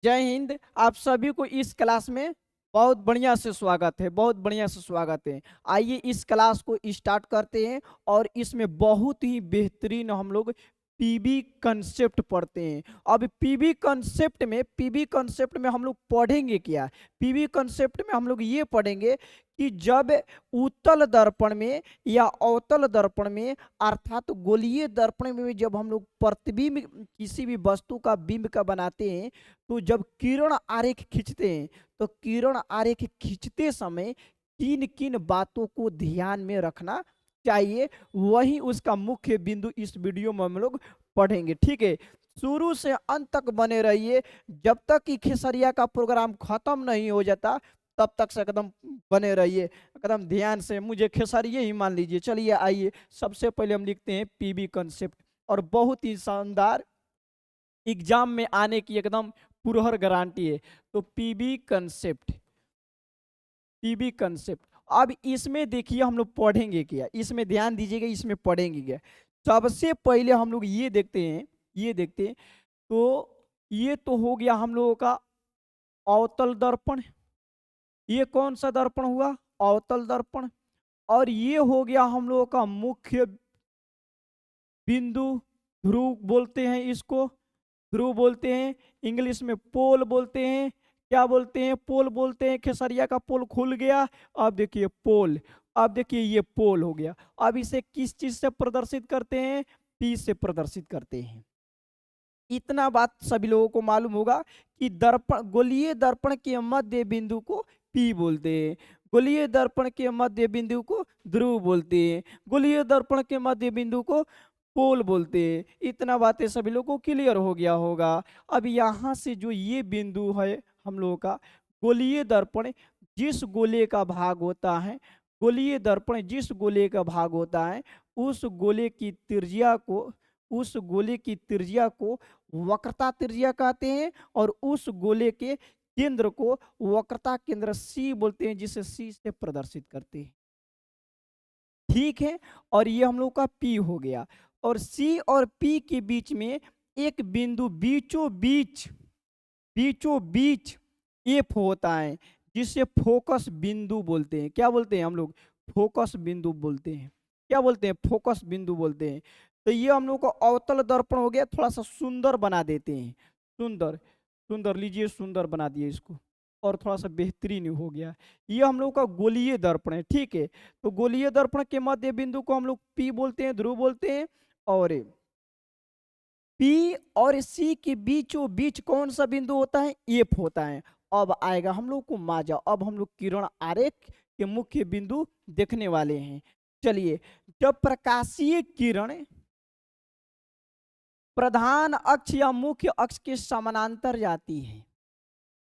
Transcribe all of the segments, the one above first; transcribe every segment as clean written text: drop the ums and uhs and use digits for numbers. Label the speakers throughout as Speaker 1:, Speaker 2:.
Speaker 1: जय हिंद। आप सभी को इस क्लास में बहुत बढ़िया से स्वागत है, बहुत बढ़िया से स्वागत है। आइए इस क्लास को स्टार्ट करते हैं और इसमें बहुत ही बेहतरीन हम लोग पीबी कंसेप्ट पढ़ते हैं। अब पीबी कंसेप्ट में हम लोग पढ़ेंगे क्या? पीबी कंसेप्ट में हम लोग ये पढ़ेंगे कि जब उत्तल दर्पण में या अवतल दर्पण में अर्थात गोलीय दर्पण में जब हम लोग प्रतिबिंब किसी भी वस्तु का बिंब का बनाते हैं, तो जब किरण आरेख खींचते हैं तो किरण आरेख खींचते समय किन किन बातों को ध्यान में रखना चाहिए, वही उसका मुख्य बिंदु इस वीडियो में हम लोग पढ़ेंगे। ठीक है, शुरू से अंत तक बने रहिए। जब तक कि खेसरिया का प्रोग्राम खत्म नहीं हो जाता तब तक से एकदम बने रहिए, एकदम ध्यान से। मुझे खेसरिया ही मान लीजिए। चलिए आइए, सबसे पहले हम लिखते हैं पीबी कंसेप्ट, और बहुत ही शानदार एग्जाम में आने की एकदम पुरहर गारंटी है। तो पीबी कंसेप्ट अब इसमें देखिए हम लोग पढ़ेंगे क्या, इसमें ध्यान दीजिएगा, इसमें पढ़ेंगे क्या। सबसे पहले हम लोग ये देखते हैं। तो ये तो हो गया हम लोगों का अवतल दर्पण। ये कौन सा दर्पण हुआ? अवतल दर्पण। और ये हो गया हम लोगों का मुख्य बिंदु, ध्रुव बोलते हैं इसको, ध्रुव बोलते हैं। इंग्लिश में पोल बोलते हैं। क्या बोलते हैं? पोल बोलते हैं। खेसरिया का पोल खुल गया। अब देखिए पोल, अब देखिए ये पोल हो गया। अब इसे किस चीज से प्रदर्शित करते हैं? पी से प्रदर्शित करते हैं। इतना बात सभी लोगों को मालूम होगा कि दर्पण, गोलीय दर्पण के मध्य बिंदु को पी बोलते हैं, गोलीय दर्पण के मध्य बिंदु को ध्रुव बोलते हैं, गोलीय दर्पण के मध्य बिंदु को पोल बोलते हैं। इतना बातें सभी लोगों को क्लियर हो गया होगा। अब यहाँ से जो ये बिंदु है हम लोगों का गोलीय दर्पण, जिस गोले का भाग होता है, गोलीय दर्पण जिस गोले का भाग होता है, उस गोले की त्रिज्या को, उस गोले की त्रिज्या को वक्रता त्रिज्या कहते हैं, और उस गोले के केंद्र को वक्रता केंद्र सी बोलते हैं, जिसे सी से प्रदर्शित करते हैं। ठीक है, और ये हम लोग का पी हो गया। और सी और पी के बीच में एक बिंदु बीचों बीच एफ होता है, जिसे फोकस बिंदु बोलते हैं। क्या बोलते हैं हम लोग? फोकस बिंदु बोलते हैं। क्या बोलते हैं? फोकस बिंदु बोलते हैं। तो ये हम लोग को अवतल दर्पण हो गया। थोड़ा सा सुंदर बना देते हैं, सुंदर, सुंदर लीजिए, सुंदर बना दिए इसको, और थोड़ा सा बेहतरीन हो गया। ये हम लोग का गोलीय दर्पण है। ठीक है, तो गोलीय दर्पण के मध्य बिंदु को हम लोग पी बोलते हैं, ध्रुव बोलते हैं। और पी और सी के बीचों बीच कौन सा बिंदु होता है? एफ होता है। अब आएगा हम लोग को माजा। अब हम लोग किरण आरेख के मुख्य बिंदु देखने वाले हैं। चलिए, जब प्रकाशीय किरण प्रधान अक्ष या मुख्य अक्ष के समानांतर जाती है,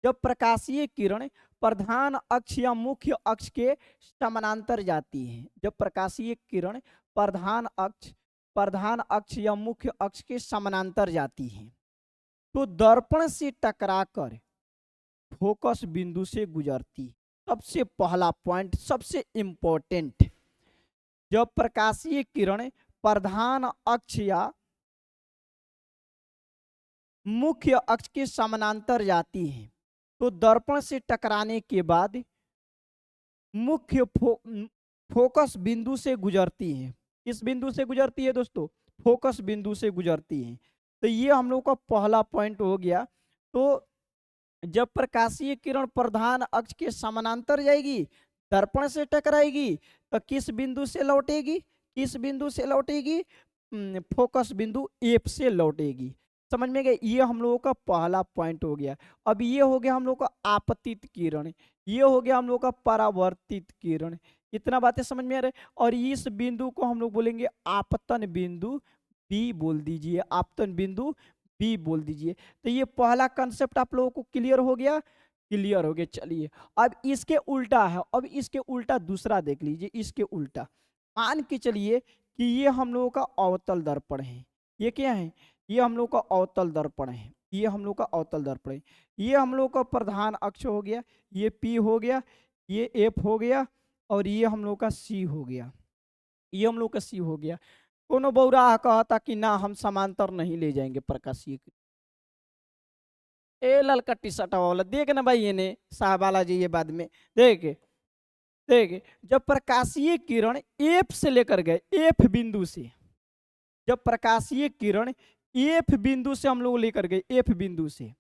Speaker 1: जब प्रकाशीय किरण प्रधान अक्ष या मुख्य अक्ष के समानांतर जाती है, जब प्रकाशीय किरण प्रधान अक्ष या मुख्य अक्ष के समानांतर जाती है, तो दर्पण से टकराकर फोकस बिंदु से गुजरती। सबसे पहला पॉइंट, सबसे इंपॉर्टेंट, जब प्रकाशीय किरण प्रधान अक्ष या मुख्य अक्ष के समानांतर जाती है, तो दर्पण से टकराने के बाद मुख्य फोकस बिंदु से गुजरती है। किस बिंदु से गुजरती है दोस्तों? फोकस बिंदु से गुजरती है। तो ये हम लोग का पहला पॉइंट हो गया। तो जब प्रकाशीय किरण प्रधान अक्ष के समानांतर जाएगी, दर्पण से टकराएगी, तो किस बिंदु से लौटेगी? किस बिंदु से लौटेगी? फोकस बिंदु एफ से लौटेगी। समझ में गए? ये हम लोगों का पहला पॉइंट हो गया। अब ये हो गया हम लोग का आपतित किरण, ये हो गया हम लोग का परावर्तित किरण। इतना बातें समझ में आ रहा है। और इस बिंदु को हम लोग बोलेंगे आपतन बिंदु बी बोल दीजिए, आपतन बिंदु बी बोल दीजिए। तो ये पहला कंसेप्ट आप लोगों को क्लियर हो गया, क्लियर हो गया। चलिए, अब इसके उल्टा है, अब इसके उल्टा दूसरा देख लीजिए। इसके उल्टा मान के चलिए कि ये हम लोगों का अवतल दर्पण है। ये क्या है? ये हम लोग का अवतल दर्पण है, ये हम लोग का अवतल दर्पण है। ये हम लोग का प्रधान अक्ष हो गया, ये पी हो गया, ये एफ हो गया, और ये हम लोग का सी हो गया, ये हम लोग का सी हो गया। कोनो बौरा कहता कि ना हम समांतर नहीं ले जाएंगे प्रकाशीय ए ललका टी शर्ट वाला देख ना भाई, ये साहब वाला जी, ये बाद में देख देख। जब प्रकाशीय किरण एफ से लेकर गए, एफ बिंदु से, जब प्रकाशीय किरण एफ बिंदु से हम लोग लेकर गए, एफ बिंदु से,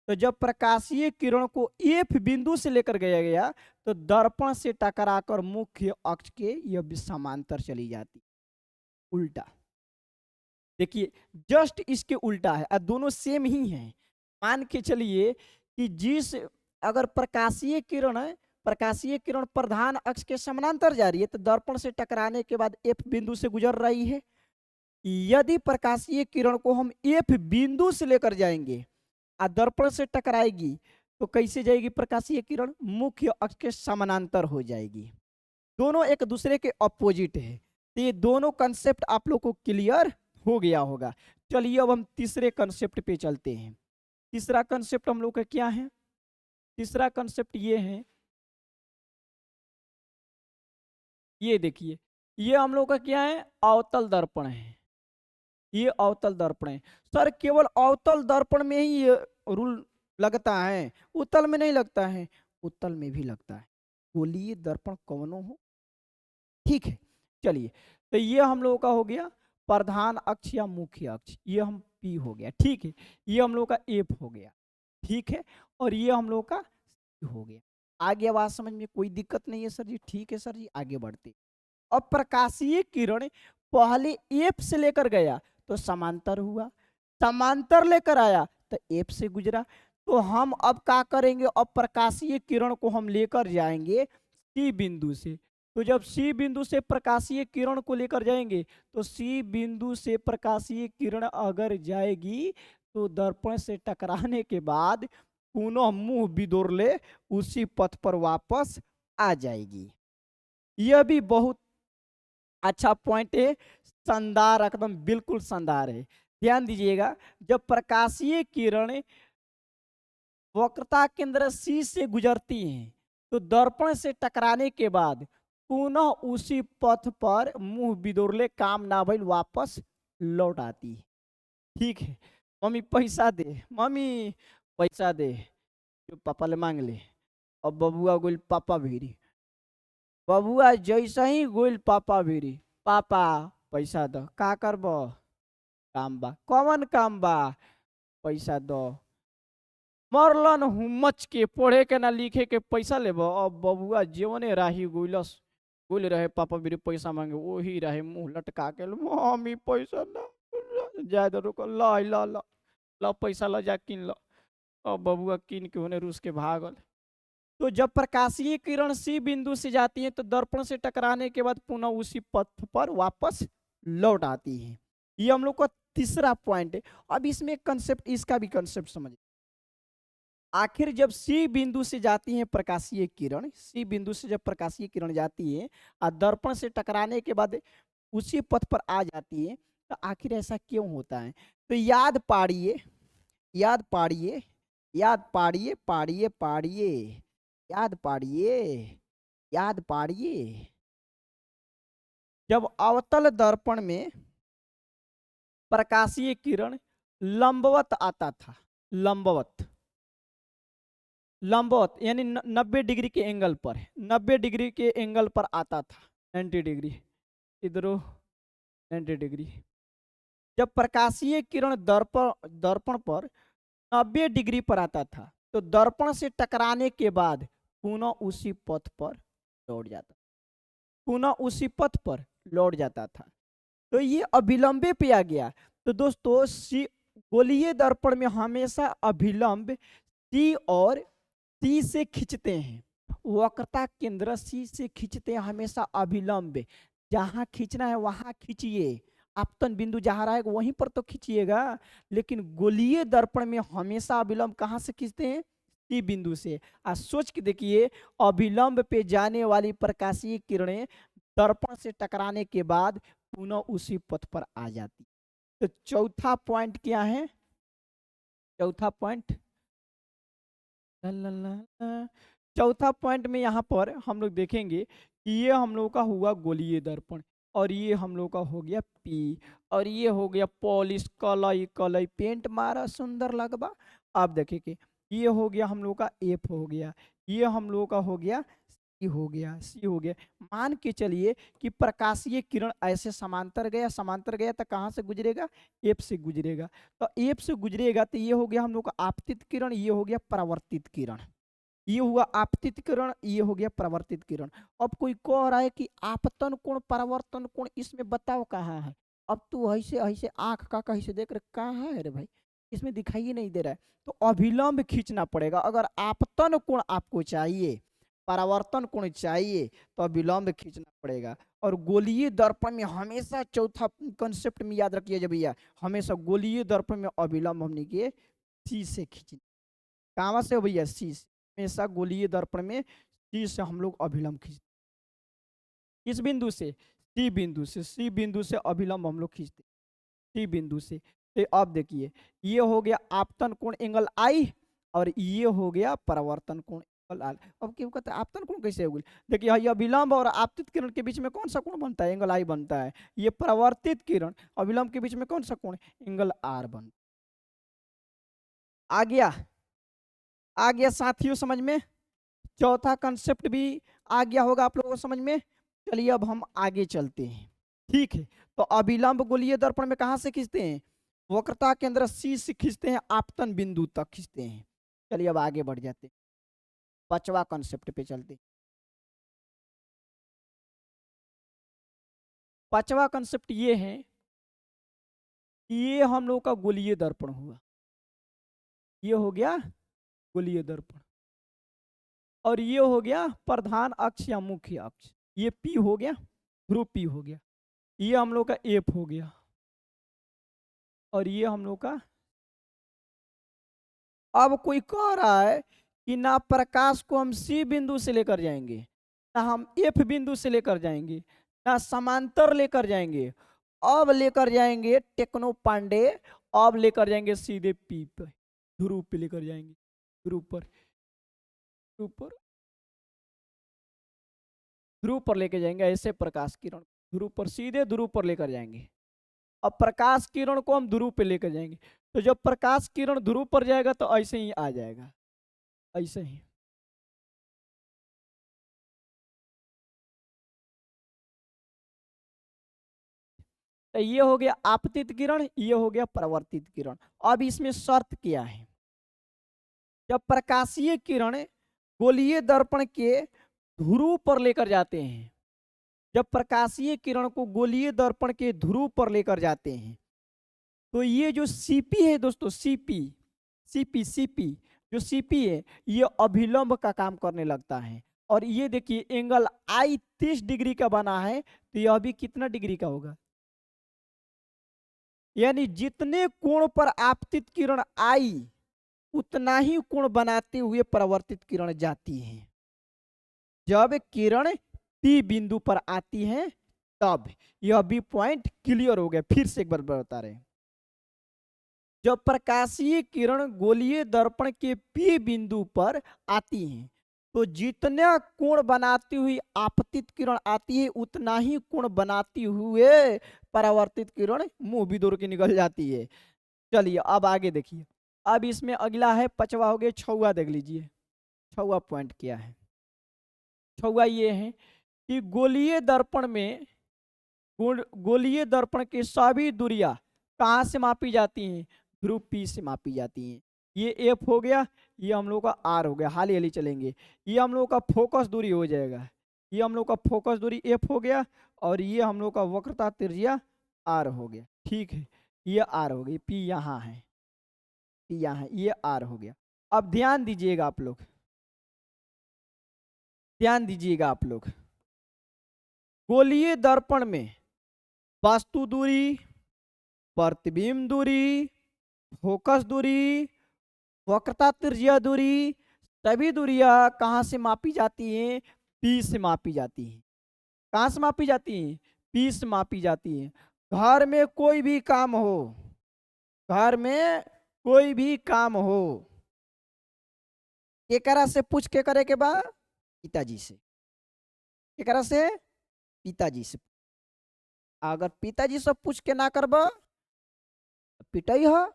Speaker 1: तो जब प्रकाशीय किरण को एफ बिंदु से लेकर गया गया तो दर्पण से टकराकर मुख्य अक्ष के यह समांतर चली जाती, उल्टा। देखिए जस्ट इसके उल्टा है, और दोनों सेम ही हैं। मान के चलिए कि जिस, अगर प्रकाशीय किरण है, प्रकाशीय किरण प्रधान अक्ष के समानांतर जा रही है तो दर्पण से टकराने के बाद एफ बिंदु से गुजर रही है। यदि प्रकाशीय किरण को हम एफ बिंदु से लेकर जाएंगे और दर्पण से टकराएगी तो कैसे जाएगी प्रकाशीय किरण? मुख्य अक्ष के समानांतर हो जाएगी। दोनों एक दूसरे के अपोजिट है। तो ये दोनों कंसेप्ट आप लोग को क्लियर हो गया होगा। चलिए अब हम तीसरे कंसेप्ट पे चलते हैं। तीसरा कंसेप्ट हम लोग का क्या है? तीसरा कंसेप्ट ये है, ये देखिए, ये हम लोग का क्या है? अवतल दर्पण है। ये अवतल दर्पण है। सर केवल अवतल दर्पण में ही ये रूल लगता है, उत्तल में नहीं लगता है? उत्तल में भी लगता है, गोलीय दर्पण कौनो हो। ठीक है, चलिए, तो ये हम लोगों का हो गया प्रधान अक्ष या मुख्य अक्ष, ये हम पी हो गया। ठीक है, ये हम लोग का एफ हो गया। ठीक है, और ये हम लोग का सी हो गया। आगे आवाज समझ में कोई दिक्कत नहीं है सर जी? ठीक है सर जी, आगे बढ़ते। अब प्रकाशीय किरण पहले एफ से लेकर गया तो समांतर हुआ, समांतर लेकर आया तो एफ से गुजरा। तो हम अब क्या करेंगे? अब प्रकाशीय किरण को हम लेकर जाएंगे सी बिंदु से। तो जब सी बिंदु से प्रकाशीय किरण को लेकर जाएंगे तो सी बिंदु से प्रकाशीय किरण अगर जाएगी तो दर्पण से टकराने के बाद पुनः मुंह बिदोर ले उसी पथ पर वापस आ जाएगी। यह भी बहुत अच्छा पॉइंट है, शानदार, एकदम बिल्कुल शानदार है। ध्यान दीजिएगा, जब प्रकाशीय किरण वक्रता केंद्र सी से गुजरती हैं तो दर्पण से टकराने के बाद पुनः उसी पथ पर मुंह बिदोरले काम ना भइल वापस लौट आती है। ठीक है, मम्मी पैसा दे, मम्मी पैसा दे, जो पापा ले मांग ले। अब बबुआ गोल पापा भीरी, बबुआ जैसे ही गोल पापा भीरी, पापा पैसा दो, का करब? काम बा। कौन काम बा? पैसा दो। मरलन हुमच के, पढ़े के ना लिखे के पैसा लेब। अब बबुआ जीवने राही गोलस, गोल रहे पापा मेरे पैसा मांगे, वही रहे मुंह लटका के, मम्मी पैसा ना, ज्यादा रुको, ला ला ला ला पैसा ला, जा किन लो। अब बबुआ किन के होने रूस के भागल। तो जब प्रकाशीय किरण सी बिंदु से जाती है तो दर्पण से टकराने के बाद पुनः उसी पथ पर वापस लौट आती है। ये हम लोग का तीसरा पॉइंट है। अब इसमें कंसेप्ट, इसका भी कंसेप्ट समझिए। आखिर जब सी बिंदु से जाती है प्रकाशीय किरण, सी बिंदु से जब प्रकाशीय किरण जाती है और दर्पण से टकराने के बाद उसी पथ पर आ जाती है तो आखिर ऐसा क्यों होता है? तो याद पाड़िए, याद पाड़िए, याद पाड़िए, पाड़िए पाड़िए, याद पाड़िए, याद पाड़िए। जब अवतल दर्पण में प्रकाशीय किरण लंबवत आता था, लंबवत, लंबवत यानी 90 डिग्री के एंगल पर, 90 डिग्री के एंगल पर आता था, 90 डिग्री, इधरो 90 डिग्री। जब प्रकाशीय किरण दर्पण दर्पण पर 90 डिग्री पर आता था तो दर्पण से टकराने के बाद पुनः उसी पथ पर लौट जाता, पुनः उसी पथ पर लौट जाता था। तो ये अभिलंबे पे आ गया। तो दोस्तों गोलीय दर्पण में हमेशा अभिलंब सी और सी से खींचते हैं, वक्रता केंद्र सी से खींचते हैं हमेशा अभिलंब। जहां खींचना है वहां खींचिए, आपतन बिंदु जहां रहेगा वहीं पर तो खींचिएगा। लेकिन गोलीय दर्पण में हमेशा अभिलंब कहां से खींचते हैं? सी बिंदु से। आज सोच के देखिए, अभिलंब पे जाने वाली प्रकाशीय किरणें दर्पण से टकराने के बाद पुनः उसी पथ पर आ जाती। तो चौथा पॉइंट क्या है? चौथा पॉइंट, चौथा पॉइंट में यहाँ पर हम लोग देखेंगे कि ये हम लोग का हुआ गोलीय दर्पण और ये हम लोग का हो गया पी। और ये हो गया पॉलिश, कलई कलई पेंट मारा सुंदर लगबा। आप देखे कि ये हो गया हम लोग का एफ हो गया, ये हम लोग का हो गया सी हो गया, सी हो गया। मान के चलिए कि प्रकाशीय किरण ऐसे समांतर गया तो कहाँ से गुजरेगा, एफ से गुजरेगा। तो एफ से गुजरेगा तो ये हो गया हम लोग का आपतित किरण, ये हो गया परावर्तित किरण। ये हुआ आपतित किरण, ये हो गया परावर्तित किरण। अब कोई कह रहा है कि आपतन कोण परावर्तन कोण इसमें बताओ कहाँ है। अब तू ऐसे ऐसे आंख का कैसे देख रहे, कहाँ है रे भाई, इसमें दिखाई ही नहीं दे रहा है। तो अभिलंब खींचना पड़ेगा। अगर आपतन कोण आपको चाहिए, परावर्तन कोण चाहिए, तो अभिलंब खींचना पड़ेगा। और गोलीय दर्पण में हमेशा चौथा कंसेप्ट में याद रखिए भैया, हमेशा गोलीय दर्पण में अभिलंब हमने के सी से खींचना। कहाँ से हो भैया, सी से। हमेशा गोलीय दर्पण में सी से हम लोग अभिलंब खींचते, इस बिंदु से सी बिंदु से, सी बिंदु से अभिलंब हम लोग खींचते सी बिंदु से। तो अब देखिए ये हो गया आपतन कोण एंगल आई, और ये हो गया परावर्तन कोण एंगल आर। अब क्यों कहते हैं आपतन कोण कैसे होगी, देखिए ये अभिलंब और आपतित किरण के बीच में कौन सा कोण बनता है, एंगल आई बनता है। ये परावर्तित किरण अभिलंब के बीच में कौन सा कोण, एंगल आर बनता। आ गया, आ गया साथियों समझ में। चौथा कंसेप्ट भी आ गया होगा आप लोगों को समझ में। चलिए अब हम आगे चलते हैं, ठीक है। तो अभिलंब गोलीय दर्पण में कहां से खींचते हैं, वक्रता केंद्र सी से खींचते हैं, आपतन बिंदु तक खींचते हैं। चलिए अब आगे बढ़ जाते हैं, पांचवा कंसेप्ट पे चलते हैं। पांचवा कंसेप्ट ये है कि ये हम लोग का गोलीय दर्पण हुआ, ये हो गया गोलीय दर्पण, और ये हो गया प्रधान अक्ष या मुख्य अक्ष। ये पी हो गया, ध्रुव पी हो गया। ये हम लोग का एफ हो गया, और ये हम लोग का। अब कोई कह रहा है कि ना प्रकाश को हम सी बिंदु से लेकर जाएंगे, ना हम एफ बिंदु से लेकर जाएंगे, ना समांतर लेकर जाएंगे। अब लेकर जाएंगे टेक्नो पांडे, अब लेकर जाएंगे सीधे पी पे, ध्रुव पे लेकर जाएंगे, ध्रुव पर, ध्रुव पर, ध्रुव पर लेकर जाएंगे। ऐसे प्रकाश किरण ध्रुव पर, सीधे ध्रुव पर लेकर जाएंगे। अब प्रकाश किरण को हम ध्रुव पे लेकर जाएंगे, तो जब प्रकाश किरण ध्रुव पर जाएगा तो ऐसे ही आ जाएगा, ऐसे ही। तो ये हो गया आपतित किरण, ये हो गया परावर्तित किरण। अब इसमें शर्त क्या है, जब प्रकाशीय किरण गोलीय दर्पण के ध्रुव पर लेकर जाते हैं, जब प्रकाशीय किरण को गोलीय दर्पण के ध्रुव पर लेकर जाते हैं, तो ये जो सीपी है दोस्तों, सीपी सीपी सीपी जो सीपी है, ये अभिलंब का काम करने लगता है। और ये देखिए एंगल आई 30 डिग्री का बना है, तो ये अभी कितना डिग्री का होगा, यानी जितने कोण पर आपतित किरण आई उतना ही कोण बनाते हुए परावर्तित किरण जाती है। जब किरण पी बिंदु पर आती है तब। यह भी पॉइंट क्लियर हो गया, फिर से एक बार बता रहे हैं। जब प्रकाशीय किरण गोलीय दर्पण के पी बिंदु पर आती हैं, तो जितना कोण बनाती हुई आपतित किरण आती है उतना ही कोण बनाती हुए परावर्तित किरण मुंह भी दूर की निकल जाती है। चलिए अब आगे देखिए। अब इसमें अगला है पांचवा, हो गया छवा, देख लीजिए छवा पॉइंट क्या है। छवा ये है कि गोलीय दर्पण में गोलीय दर्पण की सभी दूरियां कहाँ से मापी जाती हैं, ध्रुव पी से मापी जाती हैं। ये एफ हो गया, ये हम लोग का आर हो गया, हाली हाली चलेंगे। ये हम लोग का फोकस दूरी हो जाएगा, ये हम लोग का फोकस दूरी एफ हो गया, और ये हम लोग का वक्रता त्रिज्या आर हो गया, ठीक है। ये आर हो गई, पी यहाँ है, पी यहाँ है, ये आर हो गया। अब ध्यान दीजिएगा आप लोग, ध्यान दीजिएगा आप लोग। गोलीय दर्पण में वास्तु दूरी, प्रतिबिंब दूरी, फोकस दूरी, वक्रता त्रिज्या दूरी, सभी दूरियां कहाँ से मापी जाती हैं, पी से मापी जाती हैं। कहाँ से मापी जाती हैं, पी से मापी जाती हैं। घर में कोई भी काम हो, घर में कोई भी काम हो, केकरा से पूछ के करे के बाद, पिताजी से, केकरा से, पिताजी से। अगर पिताजी सब पूछ के ना करब पिटाई है,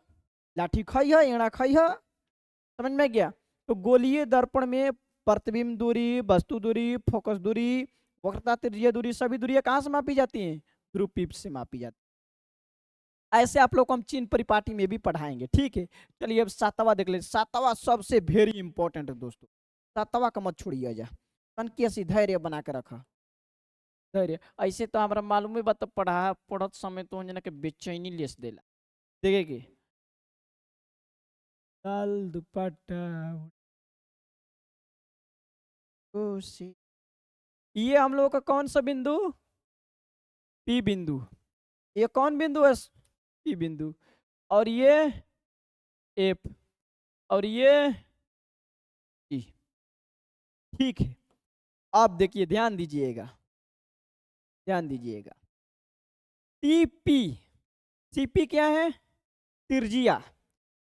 Speaker 1: लाठी खाई है, एड़ा खाई है। समझ में गया? तो गोलीय दर्पण में प्रतिबिंब दूरी, वस्तु दूरी, फोकस दूरी, वक्रता त्रिज्या दूरी, सभी दूरियां कहाँ से मापी जाती हैं? ध्रुव से मापी जाती है। ऐसे आप लोग को हम चिन्ह परिपाटी में भी पढ़ाएंगे, ठीक है। चलिए अब सातवां देख ले। सातवां सबसे वेरी इंपॉर्टेंट है दोस्तों, सातवां का मत छोड़िए जा। कन की ऐसी धैर्य बना के रखा, धैर्य। ऐसे तो हमारा मालूम है बात, पढ़त समय तो जना के बेचैनी लेस देला। देखेगी लाल दुपट्टा खुशी, ये हम लोग का कौन सा बिंदु? पी बिंदु। ये कौन बिंदु है? पी बिंदु। और ये एफ, और ये ई। ठीक है, आप देखिए, ध्यान दीजिएगा, ध्यान दीजिएगा। टीपी, सीपी क्या है? त्रिज्या।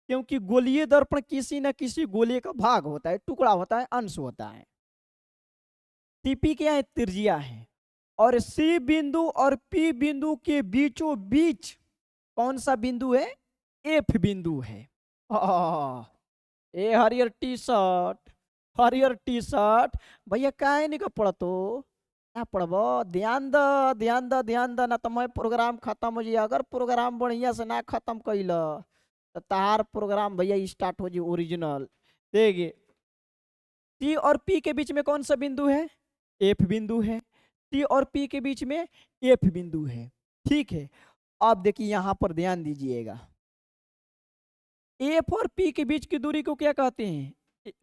Speaker 1: क्योंकि गोलीय दर्पण किसी न किसी गोले का भाग होता है, टुकड़ा होता है, अंश होता है। टीपी क्या है? त्रिज्या है। और सी बिंदु और पी बिंदु के बीचों बीच कौन सा बिंदु है? एफ बिंदु है। ए हरियर टी शर्ट, हरियर टी शर्ट भैया काहे नहीं का पढ़तो? ना पढ़बो? ध्यान द, ध्यान द, ध्यान द, ना तो मैं प्रोग्राम खत्म हो जाए। अगर प्रोग्राम बढ़िया से ना खत्म कैल तो तार प्रोग्राम भैया स्टार्ट हो जाए ओरिजिनल। देखिए, टी और पी के बीच में कौन सा बिंदु है? एफ बिंदु है। टी और पी के बीच में एफ बिंदु है, ठीक है। अब देखिए यहां पर ध्यान दीजिएगा, एफ और पी के बीच की दूरी को क्या कहते हैं?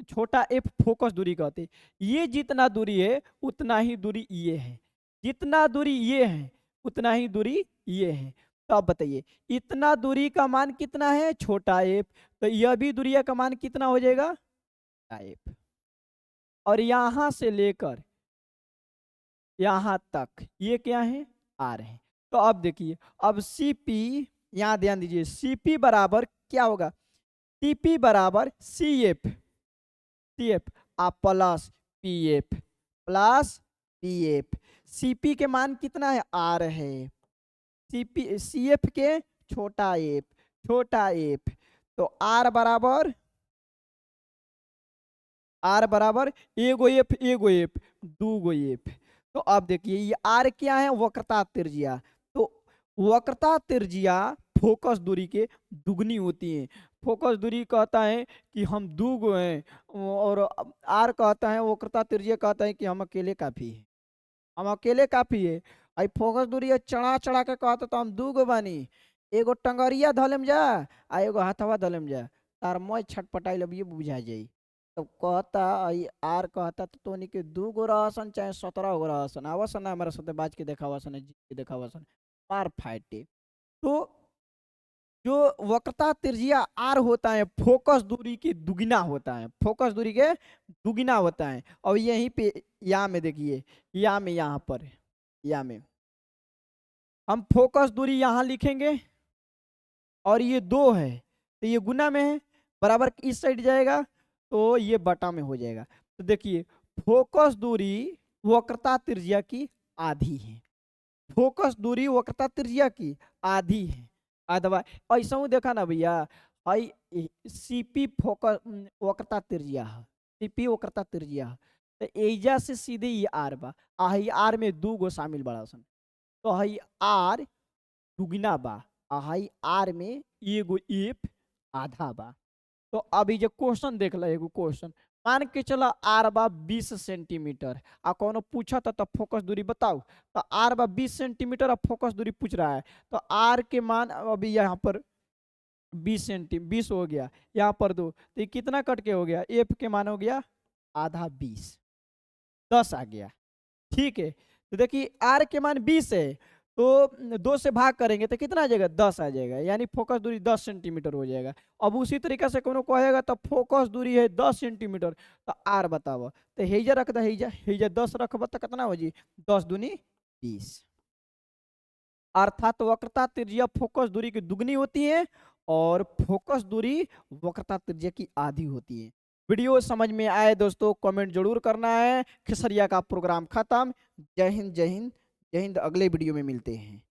Speaker 1: छोटा एफ फोकस दूरी कहते हैं। ये जितना दूरी है उतना ही दूरी ये है, जितना दूरी ये है उतना ही दूरी ये है। तो अब बताइए इतना दूरी का मान कितना है? छोटा एफ। तो यह भी दूरी का मान कितना हो जाएगा? एफ। और यहां से लेकर यहां तक ये क्या है? आर है। तो अब देखिए, अब सीपी, यहां ध्यान दीजिए, सीपी बराबर क्या होगा? टीपी बराबर सी एफ, सी एफ आप plus P F, plus P F. CP के मान कितना है? आर है। सीपी सी एफ के छोटा एफ, छोटा एफ। तो आर बराबर, आर बराबर एगो एफ, एगो एफ, दूगो एफ। तो अब देखिए ये आर क्या है? वक्रता त्रिज्या। तो वक्रता त्रिज्या फोकस दूरी के दुगनी होती है। फोकस दूरी कहता है कि हम दूगो हैं, और आर कहता है, वक्रता त्रिज्या कहता है कि हम अकेले काफी है, हम अकेले काफी है। आई फोकस दूरी है चढ़ा चढ़ा के कहता तो हम दूगो बानी, एगो टंगरिया धलेम जा आ एगो हाथवा धलेम जा, तार मैं छटपटाई लब ये बुझा जाई। तो कहता आई आर कहता तो तोनी के दूगो रहसन चाहे 17 गो रहसन, आवसन ना हमारे साथे बाज के देखावसन, जीत के देखावसन, मार फाटे। तो जो वक्रता त्रिज्या आर होता है फोकस दूरी की दुगना होता है, फोकस दूरी के दुगना होता है। और यहीं पे या में देखिए, या में यहाँ पर, या में हम फोकस दूरी यहाँ लिखेंगे और ये 2 है तो ये गुना में है, बराबर इस साइड जाएगा तो ये बटा में हो जाएगा। तो देखिए फोकस दूरी वक्रता त्रिज्या की आधी है, फोकस दूरी वक्रता त्रिज्या की आधी है। अथवा ऐसा देखा ना भैया, आई सीपी फोकस वक्रता त्रिज्या है, सीपी वक्रता त्रिज्या है। तो एजा से सीधे ये आर बा, आई आर में 2 गो शामिल बड़ा सन, तो हई आर दुगना बा, आई आर में एगो एफ आधा बा। तो अभी जो क्वेश्चन देख ला, एगो क्वेश्चन मान के चला आर बा 20 सेंटीमीटर, आ कौन पूछा था तो फोकस दूरी बताओ, तो आर बा 20 सेंटीमीटर, अब फोकस दूरी पूछ रहा है। तो आर के मान अभी यहाँ पर 20 हो गया, यहाँ पर 2, तो ये कितना कट के हो गया? एफ के मान हो गया आधा 20, 10 आ गया, ठीक है। तो देखिए आर के मान 20 है, तो 2 से भाग करेंगे तो कितना आ जाएगा? 10 आ जाएगा, यानी फोकस दूरी 10 सेंटीमीटर हो जाएगा। अब उसी तरीका से कोनो कहेगा तो फोकस दूरी है 10 सेंटीमीटर, तो आर बताओ, तो हेजा रख द, हेजा हेजा 10 रखब तो कितना हो जी? 10 दूनी 20। अर्थात वक्रता त्रिज्या फोकस दूरी की दुगनी होती है और फोकस दूरी वक्रता त्रिज्या की आधी होती है। वीडियो समझ में आए दोस्तों कमेंट जरूर करना है। खेसरिया का प्रोग्राम खत्म। जय हिंद, जय हिंद, जय हिंद। अगले वीडियो में मिलते हैं।